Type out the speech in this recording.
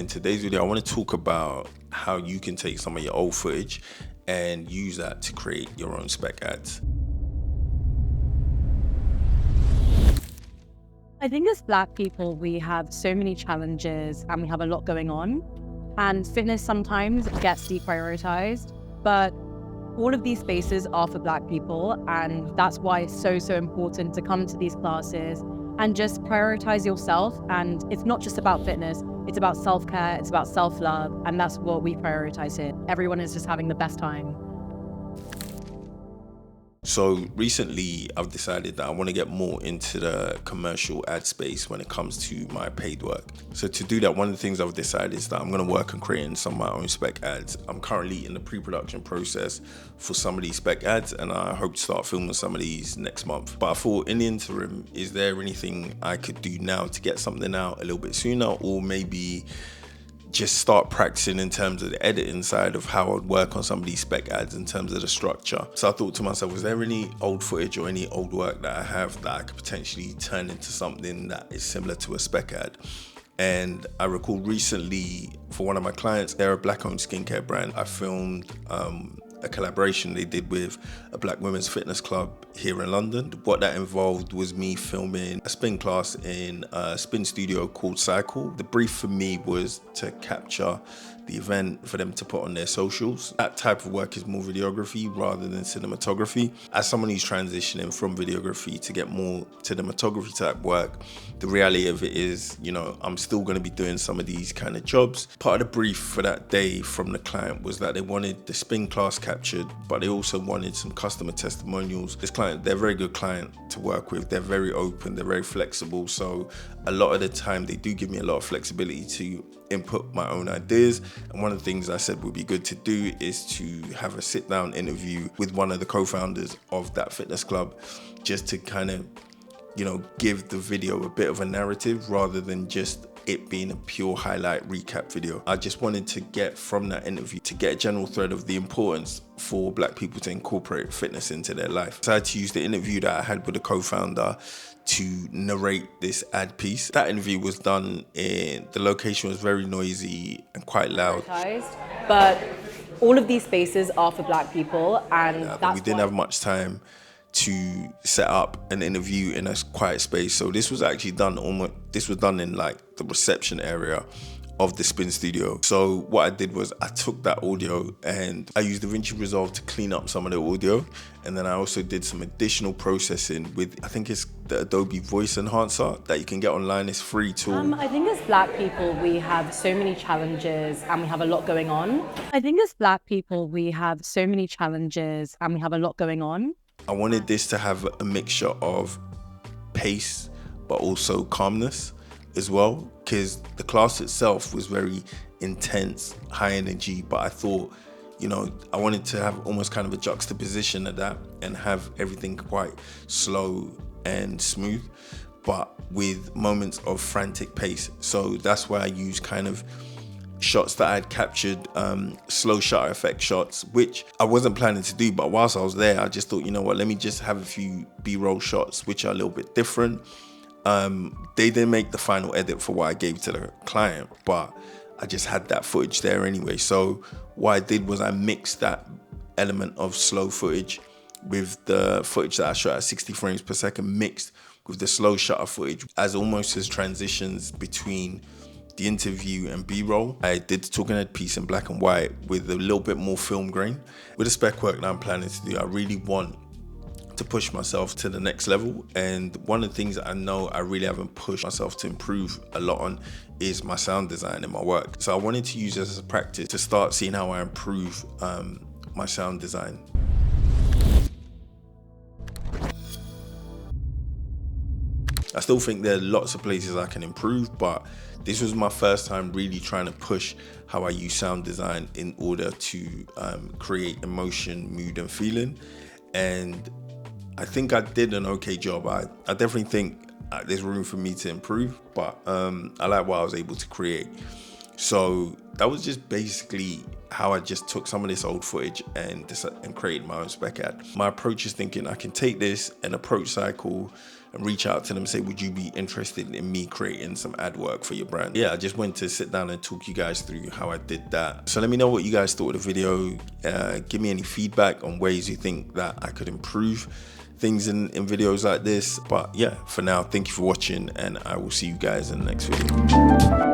In today's video, I want to talk about how you can take some of your old footage and use that to create your own spec ads. I think as Black people, we have so many challenges and we have a lot going on. And fitness sometimes gets deprioritized, but all of these spaces are for Black people. And that's why it's so important to come to these classes and just prioritize yourself. And it's not just about fitness, it's about self-care, it's about self-love. And that's what we prioritize here. Everyone is just having the best time. So recently I've decided that I want to get more into the commercial ad space when it comes to my paid work. So to do that, one of the things I've decided is that I'm going to work on creating some of my own spec ads. I'm currently in the pre-production process for some of these spec ads, and I hope to start filming some of these next month. But I thought in the interim, is there anything I could do now to get something out a little bit sooner, or maybe just start practicing in terms of the editing side of how I'd work on some of these spec ads in terms of the structure. So I thought to myself, was there any old footage or any old work that I have that I could potentially turn into something that is similar to a spec ad? And I recall recently for one of my clients, they're a Black-owned skincare brand. I filmed a collaboration they did with a Black women's fitness club here in London. What that involved was me filming a spin class in a spin studio called Cycle. The brief for me was to capture the event for them to put on their socials. That type of work is more videography rather than cinematography. As someone who's transitioning from videography to get more cinematography type work, the reality of it is, I'm still going to be doing some of these kind of jobs. Part of the brief for that day from the client was that they wanted the spin class captured, but they also wanted some customer testimonials. This client, they're a very good client to work with. They're very open, they're very flexible. So a lot of the time they do give me a lot of flexibility to input my own ideas. And one of the things I said would be good to do is to have a sit down interview with one of the co-founders of that fitness club, just to kind of, give the video a bit of a narrative rather than just it being a pure highlight recap video. I just wanted to get from that interview to get a general thread of the importance for Black people to incorporate fitness into their life. I decided to use the interview that I had with the co-founder to narrate this ad piece. That interview was done the location was very noisy and quite loud. But all of these spaces are for Black people, and we didn't have much time to set up an interview in a quiet space. So this was actually done in like the reception area of the spin studio. So what I did was I took that audio and I used DaVinci Resolve to clean up some of the audio. And then I also did some additional processing with, I think it's the Adobe Voice Enhancer that you can get online. It's free tool. I think as Black people, we have so many challenges and we have a lot going on. I wanted this to have a mixture of pace, but also calmness as well, because the class itself was very intense, high energy, but I thought, I wanted to have almost kind of a juxtaposition of that and have everything quite slow and smooth, but with moments of frantic pace. So that's why I use kind of shots that I had captured, slow shutter effect shots, which I wasn't planning to do, but whilst I was there, I just thought, let me just have a few B-roll shots, which are a little bit different. They didn't make the final edit for what I gave to the client, but I just had that footage there anyway. So what I did was I mixed that element of slow footage with the footage that I shot at 60 frames per second, mixed with the slow shutter footage as almost as transitions between the interview and B-roll. I did the talking head piece in black and white with a little bit more film grain. With the spec work that I'm planning to do, I really want to push myself to the next level. And one of the things that I know I really haven't pushed myself to improve a lot on is my sound design in my work. So I wanted to use this as a practice to start seeing how I improve my sound design. I still think there are lots of places I can improve, but this was my first time really trying to push how I use sound design in order to create emotion, mood, and feeling. And I think I did an okay job. I definitely think there's room for me to improve, but I like what I was able to create. So that was just basically how I just took some of this old footage and created my own spec ad. My approach is thinking I can take this and approach Cycle and reach out to them and say, would you be interested in me creating some ad work for your brand? Yeah, I just went to sit down and talk you guys through how I did that. So let me know what you guys thought of the video. Give me any feedback on ways you think that I could improve things in videos like this. But yeah, for now, thank you for watching, and I will see you guys in the next video.